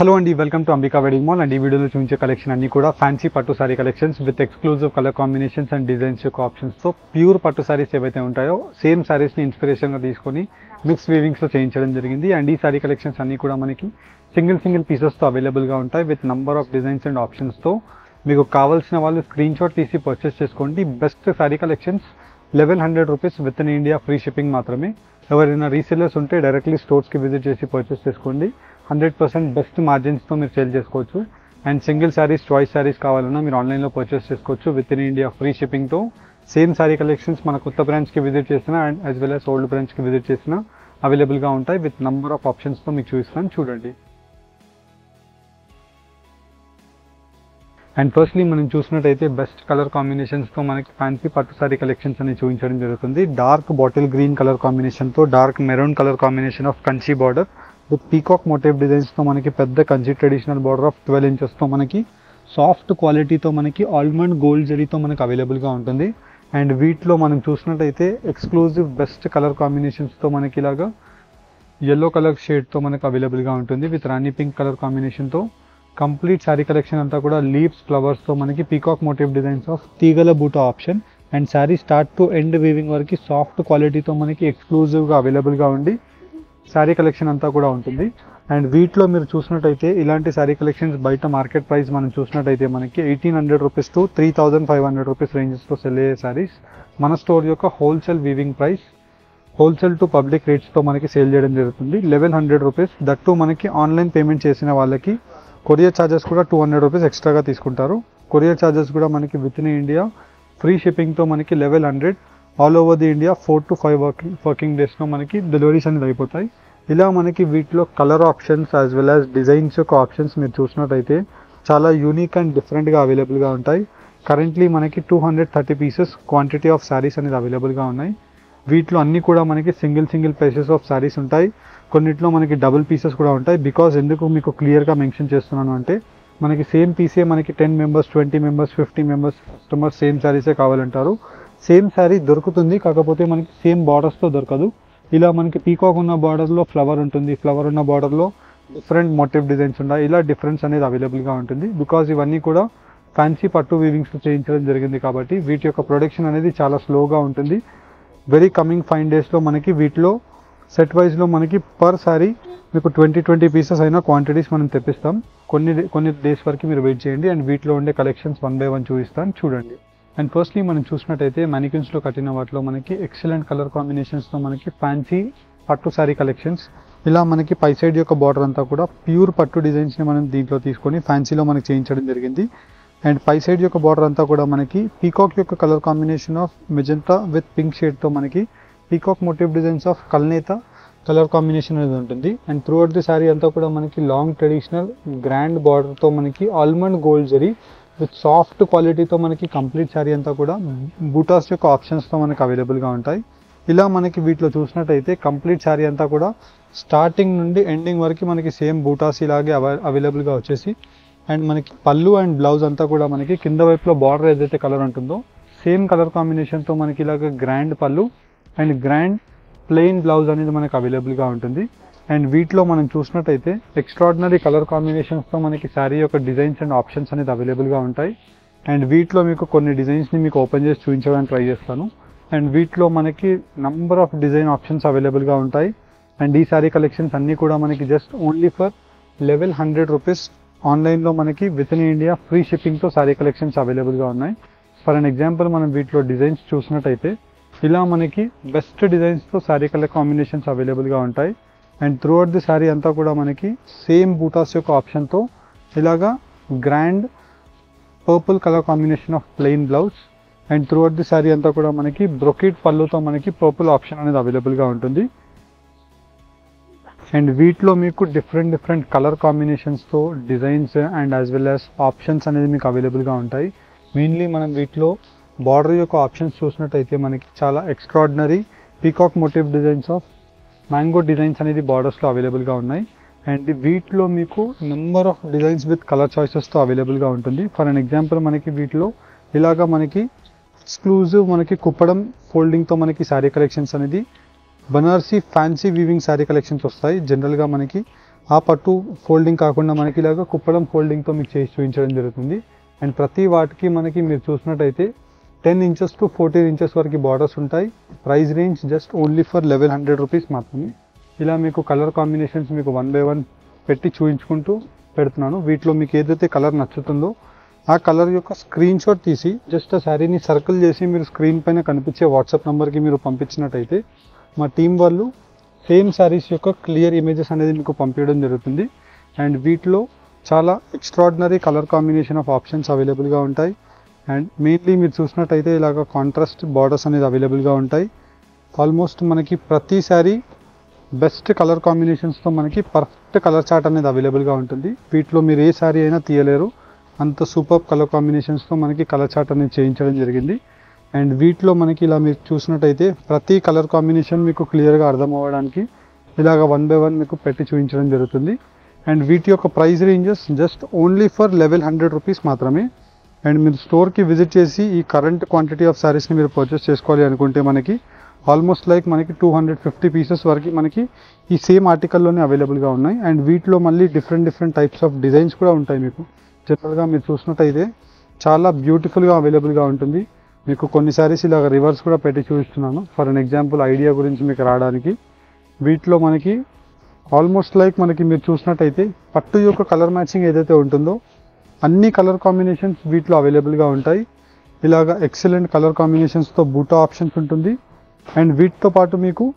Hello అండి, welcome to Ambika wedding mall. And ఈ వీడియోలో చూపించే కలెక్షన్ అన్ని కూడా ఫ్యాన్సీ పట్టు sorry collections with exclusive colour combinations and designs యొక్క ఆప్షన్స్తో ప్యూర్ పట్టు సారీస్ ఏవైతే ఉంటాయో సేమ్ సారీస్ని ఇన్స్పిరేషన్గా తీసుకొని మిక్స్ వీవింగ్స్లో చేయించడం జరిగింది. అండ్ ఈ సారీ కలెక్షన్స్ అన్ని కూడా మనకి సింగిల్ పీసెస్తో అవైలబుల్గా ఉంటాయి with number of designs and ఆప్షన్స్తో. మీకు కావాల్సిన వాళ్ళు స్క్రీన్ షాట్ తీసి పర్చేస్ చేసుకోండి. Best sari collections 1100 rupees within India, free shipping మాత్రమే. ఎవరైనా రీసెల్లర్స్ ఉంటే డైరెక్ట్లీ స్టోర్స్కి విజిట్ చేసి పర్చేస్ చేసుకోండి. 100% బెస్ట్ మార్జిన్స్తో మీరు సేల్ చేసుకోవచ్చు. And single saris, choice saris కావాలన్నా మీరు ఆన్లైన్లో పర్చేస్ చేసుకోవచ్చు విత్ ఇన్ ఇండియా, ఫ్రీ షిప్పింగ్తో. సేమ్ శారీ కలెక్షన్స్ మన కొత్త బ్రాంచ్కి విజిట్ చేసిన and as well as old బ్రాంచ్కి విజిట్ చేసిన అవైలబుల్గా ఉంటాయి విత్ నంబర్ ఆఫ్ ఆప్షన్స్తో మీకు చూపిస్తాను, చూడండి. అండ్ ఫస్ట్లీ మనం చూసినట్టయితే బెస్ట్ కలర్ కాంబినేషన్స్తో మనకి ఫ్యాన్సీ పట్టు సారీ కలెక్షన్స్ అని చూపించడం జరుగుతుంది. డార్క్ బాటిల్ గ్రీన్ కలర్ కాంబినేషన్తో dark maroon colour combination of Kanchi border with peacock motif డిజైన్స్తో మనకి పెద్ద కంచి ట్రెడిషనల్ బార్డర్ ఆఫ్ 12 ఇంచెస్తో మనకి సాఫ్ట్ క్వాలిటీతో మనకి ఆల్మండ్ గోల్డ్ జరీతో మనకి అవైలబుల్గా ఉంటుంది. అండ్ వీటిలో మనం చూసినట్టయితే ఎక్స్క్లూజివ్ బెస్ట్ కలర్ కాంబినేషన్స్తో మనకి ఇలాగా ఎల్లో కలర్ షేడ్తో మనకు అవైలబుల్గా ఉంటుంది విత్ రాణి పింక్ కలర్ కాంబినేషన్తో. కంప్లీట్ శారీ కలెక్షన్ అంతా కూడా లీవ్స్, ఫ్లవర్స్తో మనకి పీకాక్ మోటివ్ డిజైన్స్ ఆఫ్ తీగల బూటా option. And sari start to end weaving వరకు సాఫ్ట్ క్వాలిటీతో మనకి ఎక్స్క్లూజివ్గా అవైలబుల్గా ఉండి శారీ కలెక్షన్ అంతా కూడా ఉంటుంది. అండ్ వీటిలో మీరు చూసినట్టయితే ఇలాంటి శారీ కలెక్షన్స్ బయట మార్కెట్ ప్రైస్ మనం చూసినట్టయితే మనకి 1800 రూపీస్ టు 3500 రూపీస్ రేంజెస్లో సెల్ అయ్యే శారీస్ మన స్టోర్ యొక్క wholesale weaving price, wholesale to public రేట్స్తో మనకి సేల్ చేయడం జరుగుతుంది 1100 రూపీస్. దట్టు మనకి ఆన్లైన్ పేమెంట్ చేసిన వాళ్ళకి కొరియర్ ఛార్జెస్ కూడా 200 రూపీస్ ఎక్స్ట్రాగా తీసుకుంటారు. కొరియర్ ఛార్జెస్ కూడా మనకి విత్ ఇన్ ఇండియా, ఫ్రీ షిప్పింగ్తో మనకి 1100 all over the India 4 to 5 working డేస్లో మనకి డెలివరీస్ అనేది అయిపోతాయి. ఇలా మనకి వీటిలో colour options as well as designs యొక్క ఆప్షన్స్ మీరు చూసినట్టయితే చాలా యూనిక్ అండ్ డిఫరెంట్గా అవైలబుల్గా ఉంటాయి. కరెంట్లీ మనకి 230 పీసెస్ క్వాంటిటీ ఆఫ్ శారీస్ అనేది అవైలబుల్గా ఉన్నాయి. వీటిలో అన్నీ కూడా మనకి సింగిల్ పీసెస్ ఆఫ్ శారీస్ ఉంటాయి. కొన్నిట్లో మనకి డబుల్ పీసెస్ కూడా ఉంటాయి. బికాజ్ ఎందుకు మీకు క్లియర్గా మెన్షన్ చేస్తున్నాను అంటే మనకి సేమ్ పీసే మనకి 10 members, 20 members, 50 members customers same శారీసే కావాలంటారు. సేమ్ శారీ దొరుకుతుంది, కాకపోతే మనకి సేమ్ బార్డర్స్తో దొరకదు. ఇలా మనకి పీకాక్ ఉన్న బార్డర్లో ఫ్లవర్ ఉంటుంది, ఫ్లవర్ ఉన్న బార్డర్లో డిఫరెంట్ మోటివ్ డిజైన్స్ ఉన్నాయి. ఇలా డిఫరెన్స్ అనేది అవైలబుల్గా ఉంటుంది. బికాజ్ ఇవన్నీ కూడా ఫ్యాన్సీ పట్టు వీవింగ్స్ చేయించడం జరిగింది కాబట్టి వీటి యొక్క ప్రొడక్షన్ అనేది చాలా స్లోగా ఉంటుంది. వెరీ కమింగ్ 5 డేస్లో మనకి వీటిలో సెట్ వైజ్లో మనకి పర్ శారీ మీకు 20 పీసెస్ అయినా క్వాంటిటీస్ మనం తెప్పిస్తాం. కొన్ని డేస్ వరకు మీరు వెయిట్ చేయండి. అండ్ వీటిలో ఉండే కలెక్షన్స్ 1 by 1 చూపిస్తాను, చూడండి. అండ్ ఫస్ట్లీ మనం చూసినట్టయితే మ్యానిక్యూన్స్లో కట్టిన వాటిలో మనకి ఎక్సలెంట్ కలర్ కాంబినేషన్స్తో మనకి ఫ్యాన్సీ పట్టు శారీ కలెక్షన్స్. ఇలా మనకి పై సైడ్ యొక్క బార్డర్ అంతా కూడా ప్యూర్ పట్టు డిజైన్స్ని మనం దీంట్లో తీసుకొని ఫ్యాన్సీలో మనకి చేయించడం జరిగింది. అండ్ పై సైడ్ యొక్క బార్డర్ అంతా కూడా మనకి పీకాక్ యొక్క colour combination of magenta with pink షేడ్తో మనకి పీకాక్ మోటివ్ డిజైన్స్ ఆఫ్ కల్నేత కలర్ కాంబినేషన్ అనేది ఉంటుంది. And throughout the sari అంతా కూడా మనకి లాంగ్ ట్రెడిషనల్ గ్రాండ్ బార్డర్తో మనకి almond gold zari with soft క్వాలిటీతో మనకి కంప్లీట్ శారీ అంతా కూడా బూటాస్ యొక్క ఆప్షన్స్తో మనకి అవైలబుల్గా ఉంటాయి. ఇలా మనకి వీటిలో చూసినట్టయితే కంప్లీట్ శారీ అంతా కూడా స్టార్టింగ్ నుండి ఎండింగ్ వరకు మనకి సేమ్ బూటాస్ ఇలాగే అవైలబుల్గా వచ్చేసి అండ్ మనకి పళ్ళు అండ్ బ్లౌజ్ అంతా కూడా మనకి కింద వైపులో బార్డర్ ఏదైతే కలర్ ఉంటుందో సేమ్ కలర్ కాంబినేషన్తో మనకి ఇలాగ గ్రాండ్ పళ్ళు అండ్ గ్రాండ్ ప్లెయిన్ బ్లౌజ్ అనేది మనకి అవైలబుల్గా ఉంటుంది. అండ్ వీటిలో మనం చూసినట్టయితే ఎక్స్ట్రాడినరీ కలర్ కాంబినేషన్స్తో మనకి శారీ యొక్క డిజైన్స్ అండ్ ఆప్షన్స్ అనేది అవైలబుల్గా ఉంటాయి. అండ్ వీటిలో మీకు కొన్ని డిజైన్స్ని మీకు ఓపెన్ చేసి చూపించడానికి ట్రై చేస్తాను. అండ్ వీటిలో మనకి నంబర్ ఆఫ్ డిజైన్ ఆప్షన్స్ అవైలబుల్గా ఉంటాయి. అండ్ ఈ శారీ కలెక్షన్స్ అన్నీ కూడా మనకి జస్ట్ ఓన్లీ ఫర్ 1100 రూపీస్ ఆన్లైన్లో మనకి విత్ ఇన్ ఇండియా, ఫ్రీ షిప్పింగ్తో శారీ కలెక్షన్స్ అవైలబుల్గా ఉన్నాయి. ఫర్ అన్ ఎగ్జాంపుల్ మనం వీటిలో డిజైన్స్ చూసినట్టయితే ఇలా మనకి బెస్ట్ డిజైన్స్తో శారీ కలర్ కాంబినేషన్స్ అవైలబుల్గా ఉంటాయి. And throughout the sari అంతా కూడా మనకి సేమ్ బూటాస్ యొక్క ఆప్షన్తో ఇలాగా grand purple colour combination of plain blouse. And throughout the sari అంతా కూడా మనకి బ్రొకెట్ పళ్ళుతో మనకి పర్పుల్ ఆప్షన్ అనేది అవైలబుల్గా ఉంటుంది. అండ్ వీటిలో మీకు డిఫరెంట్ కలర్ కాంబినేషన్స్తో designs and as well as options అనేది మీకు అవైలబుల్గా ఉంటాయి. మెయిన్లీ మనం వీటిలో బార్డర్ యొక్క ఆప్షన్స్ చూసినట్టయితే మనకి చాలా extraordinary peacock motif designs of mango designs అనేది బార్డర్స్లో అవైలబుల్గా ఉన్నాయి. అండ్ వీటిలో మీకు number of designs with colour చాయిసెస్తో అవైలబుల్గా ఉంటుంది. ఫర్ అన్ ఎగ్జాంపుల్ మనకి వీటిలో ఇలాగా మనకి ఎక్స్క్లూజివ్ మనకి కుప్పడం ఫోల్డింగ్తో మనకి శారీ కలెక్షన్స్ అనేది Banarasi fancy weaving sari collections వస్తాయి. జనరల్గా మనకి ఆ పట్టు ఫోల్డింగ్ కాకుండా మనకి ఇలాగ కుప్పడం ఫోల్డింగ్తో మీకు చేసి చూపించడం జరుగుతుంది. అండ్ ప్రతి వాటికి మనకి మీరు చూసినట్టయితే 10 ఇంచెస్ టు 14 ఇంచెస్ వరకు బార్డర్స్ ఉంటాయి. Price range just only for 1100 rupees మాత్రమే. ఇలా మీకు కలర్ కాంబినేషన్స్ మీకు 1 by 1 పెట్టి చూపించుకుంటూ పెడుతున్నాను. వీటిలో మీకు ఏదైతే కలర్ నచ్చుతుందో ఆ కలర్ యొక్క స్క్రీన్ షాట్ తీసి జస్ట్ ఆ శారీని సర్కిల్ చేసి మీరు స్క్రీన్ పైన కనిపించే వాట్సాప్ నెంబర్కి మీరు పంపించినట్టయితే మా టీం వాళ్ళు సేమ్ శారీస్ యొక్క క్లియర్ ఇమేజెస్ అనేది మీకు పంపించడం జరుగుతుంది. అండ్ వీటిలో చాలా extraordinary colour combination of options అవైలబుల్గా ఉంటాయి. అండ్ మెయిన్లీ మీరు చూసినట్టయితే ఇలాగ కాంట్రాస్ట్ బార్డర్స్ అనేది అవైలబుల్గా ఉంటాయి. ఆల్మోస్ట్ మనకి ప్రతి శారీ బెస్ట్ కలర్ కాంబినేషన్స్తో మనకి పర్ఫెక్ట్ కలర్ చార్ట్ అనేది అవైలబుల్గా ఉంటుంది. వీటిలో మీరు ఏ శారీ అయినా తీయలేరు, అంత సూపర్ కలర్ కాంబినేషన్స్తో మనకి కలర్ చార్ట్ అనేది చేయించడం జరిగింది. అండ్ వీటిలో మనకి ఇలా మీరు చూసినట్టయితే ప్రతి కలర్ కాంబినేషన్ మీకు క్లియర్గా అర్థం అవ్వడానికి ఇలాగ 1 by 1 మీకు పెట్టి చూపించడం జరుగుతుంది. అండ్ వీటి యొక్క price ranges just only for 1100 rupees మాత్రమే. అండ్ మీరు స్టోర్కి విజిట్ చేసి ఈ కరెంట్ క్వాంటిటీ ఆఫ్ శారీస్ని మీరు పర్చేస్ చేసుకోవాలి అనుకుంటే మనకి ఆల్మోస్ట్ లైక్ మనకి 250 పీసెస్ వరకు మనకి ఈ సేమ్ ఆర్టికల్లోనే అవైలబుల్గా ఉన్నాయి. అండ్ వీటిలో మళ్ళీ డిఫరెంట్ టైప్స్ ఆఫ్ డిజైన్స్ కూడా ఉంటాయి. మీకు జనరల్గా మీరు చూసినట్టయితే చాలా బ్యూటిఫుల్గా అవైలబుల్గా ఉంటుంది. మీకు కొన్ని శారీస్ ఇలాగ రివర్స్ కూడా పెట్టి చూపిస్తున్నాను ఫర్ అన్ ఎగ్జాంపుల్ ఐడియా గురించి మీకు రావడానికి. వీటిలో మనకి ఆల్మోస్ట్ లైక్ మనకి మీరు చూసినట్టయితే పట్టు యొక్క కలర్ మ్యాచింగ్ ఏదైతే ఉంటుందో అన్ని కలర్ కాంబినేషన్స్ వీటిలో అవైలబుల్గా ఉంటాయి. ఇలాగ ఎక్సలెంట్ కలర్ కాంబినేషన్స్తో బూటా ఆప్షన్స్ ఉంటుంది. అండ్ వీటితో పాటు మీకు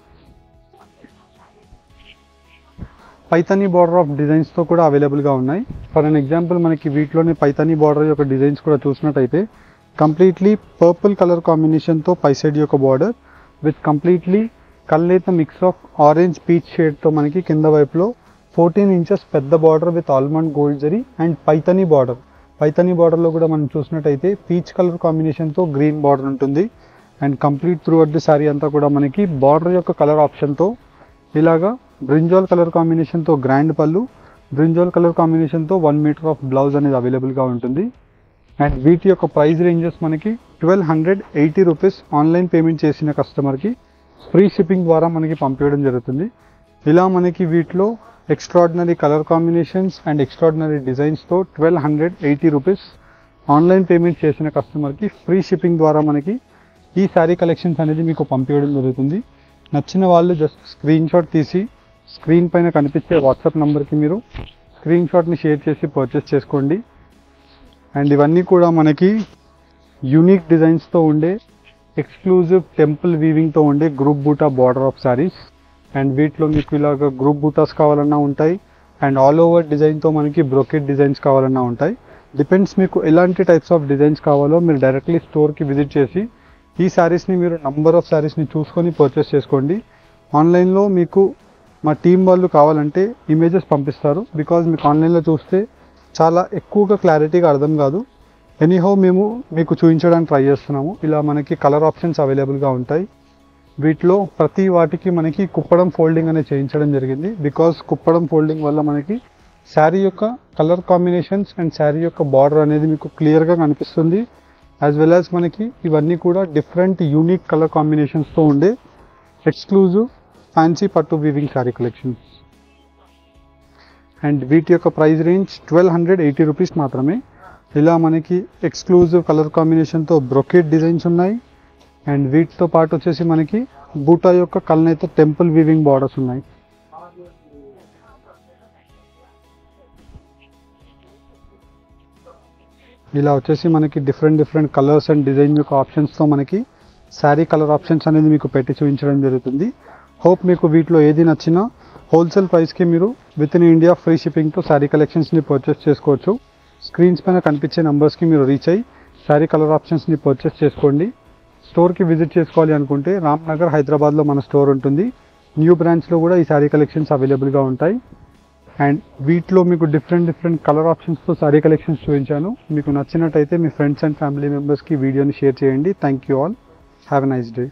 పైతానీ బార్డర్ ఆఫ్ డిజైన్స్తో కూడా అవైలబుల్గా ఉన్నాయి. ఫర్ అన్ ఎగ్జాంపుల్ మనకి వీటిలోనే పైతానీ బార్డర్ యొక్క డిజైన్స్ కూడా చూసినట్టయితే కంప్లీట్లీ పర్పుల్ కలర్ కాంబినేషన్తో పై సైడ్ యొక్క బార్డర్ విత్ కంప్లీట్లీ కల్నేత మిక్స్ ఆఫ్ ఆరెంజ్ పీచ్ షేడ్తో మనకి కింద వైపులో 14 ఇంచెస్ పెద్ద border with almond gold zari and Paithani border. Paithani బార్డర్లో కూడా మనం చూసినట్టయితే పీచ్ కలర్ కాంబినేషన్తో గ్రీన్ బార్డర్ ఉంటుంది. And complete throughout the sari అంతా కూడా మనకి బార్డర్ యొక్క కలర్ ఆప్షన్తో ఇలాగా బ్రింజాల్ కలర్ కాంబినేషన్తో గ్రాండ్ పళ్ళు, బ్రింజాల్ కలర్ కాంబినేషన్తో 1 మీటర్ ఆఫ్ బ్లౌజ్ అనేది అవైలబుల్గా ఉంటుంది. అండ్ వీటి యొక్క ప్రైస్ రేంజెస్ మనకి 1280 రూపీస్. ఆన్లైన్ పేమెంట్ చేసిన కస్టమర్కి ఫ్రీ షిప్పింగ్ ద్వారా మనకి పంపించడం జరుగుతుంది. ఇలా మనకి వీటిలో extraordinary colour combinations and extraordinary డిజైన్స్తో 1280 రూపీస్. ఆన్లైన్ పేమెంట్ చేసిన కస్టమర్కి ఫ్రీ షిప్పింగ్ ద్వారా మనకి ఈ శారీ కలెక్షన్స్ అనేది మీకు పంపించడం జరుగుతుంది. నచ్చిన వాళ్ళు జస్ట్ స్క్రీన్ షాట్ తీసి స్క్రీన్ పైన కనిపించే వాట్సాప్ నెంబర్కి మీరు స్క్రీన్ షాట్ని షేర్ చేసి పర్చేస్ చేసుకోండి. అండ్ ఇవన్నీ కూడా మనకి యూనిక్ డిజైన్స్తో ఉండే ఎక్స్క్లూజివ్ టెంపుల్ వీవింగ్తో ఉండే గ్రూప్ బూటా బార్డర్ ఆఫ్ శారీస్. అండ్ వీటిలో మీకు ఇలాగ గ్రూప్ బూటాస్ కావాలన్నా ఉంటాయి. అండ్ ఆల్ ఓవర్ డిజైన్తో మనకి బ్రోకెట్ డిజైన్స్ కావాలన్నా ఉంటాయి. డిపెండ్స్ మీకు ఎలాంటి టైప్స్ ఆఫ్ డిజైన్స్ కావాలో మీరు డైరెక్ట్లీ స్టోర్కి విజిట్ చేసి ఈ శారీస్ని మీరు నంబర్ ఆఫ్ శారీస్ని చూసుకొని పర్చేస్ చేసుకోండి. ఆన్లైన్లో మీకు మా టీం వాళ్ళు కావాలంటే ఇమేజెస్ పంపిస్తారు. బికాజ్ మీకు ఆన్లైన్లో చూస్తే చాలా ఎక్కువగా క్లారిటీగా అర్థం కాదు. ఎనీహౌ మేము మీకు చూపించడానికి ట్రై చేస్తున్నాము. ఇలా మనకి కలర్ ఆప్షన్స్ అవైలబుల్గా ఉంటాయి. వీటిలో ప్రతి వాటికి మనకి కుప్పడం ఫోల్డింగ్ అనేది చేయించడం జరిగింది. బికాజ్ కుప్పడం ఫోల్డింగ్ వల్ల మనకి శారీ యొక్క కలర్ కాంబినేషన్స్ అండ్ శారీ యొక్క బార్డర్ అనేది మీకు క్లియర్గా కనిపిస్తుంది. యాజ్ వెల్ యాజ్ మనకి ఇవన్నీ కూడా డిఫరెంట్ యూనిక్ కలర్ కాంబినేషన్స్తో ఉండే ఎక్స్క్లూజివ్ ఫ్యాన్సీ పట్టు వీవింగ్ శారీ కలెక్షన్స్. అండ్ వీటి యొక్క ప్రైస్ రేంజ్ 1280 రూపీస్ మాత్రమే. ఇలా మనకి ఎక్స్క్లూజివ్ కలర్ కాంబినేషన్తో బ్రొకెట్ డిజైన్స్ ఉన్నాయి. అండ్ వీటితో పాటు వచ్చేసి మనకి బూటా యొక్క కల్నేత టెంపుల్ వీవింగ్ బార్డర్స్ ఉన్నాయి. ఇలా వచ్చేసి మనకి డిఫరెంట్ కలర్స్ అండ్ డిజైన్ యొక్క ఆప్షన్స్తో మనకి శారీ కలర్ ఆప్షన్స్ అనేది మీకు పెట్టి చూపించడం జరుగుతుంది. హోప్ మీకు వీటిలో ఏది నచ్చినా హోల్సేల్ ప్రైస్కి మీరు విత్ ఇన్ ఇండియా ఫ్రీ షిప్పింగ్తో శారీ కలెక్షన్స్ని పర్చేస్ చేసుకోవచ్చు. స్క్రీన్స్ పైన కనిపించే నెంబర్స్కి మీరు రీచ్ అయ్యి శారీ కలర్ ఆప్షన్స్ని పర్చేస్ చేసుకోండి. స్టోర్కి విజిట్ చేసుకోవాలి అనుకుంటే రామ్నగర్ హైదరాబాద్లో మన స్టోర్ ఉంటుంది. న్యూ బ్రాంచ్లో కూడా ఈ శారీ కలెక్షన్స్ అవైలబుల్గా ఉంటాయి. అండ్ వీటిలో మీకు డిఫరెంట్ కలర్ ఆప్షన్స్తో శారీ కలెక్షన్స్ చూపించాను. మీకు నచ్చినట్టయితే మీ ఫ్రెండ్స్ అండ్ ఫ్యామిలీ మెంబర్స్కి వీడియోని షేర్ చేయండి. Thank you all. Have a nice day.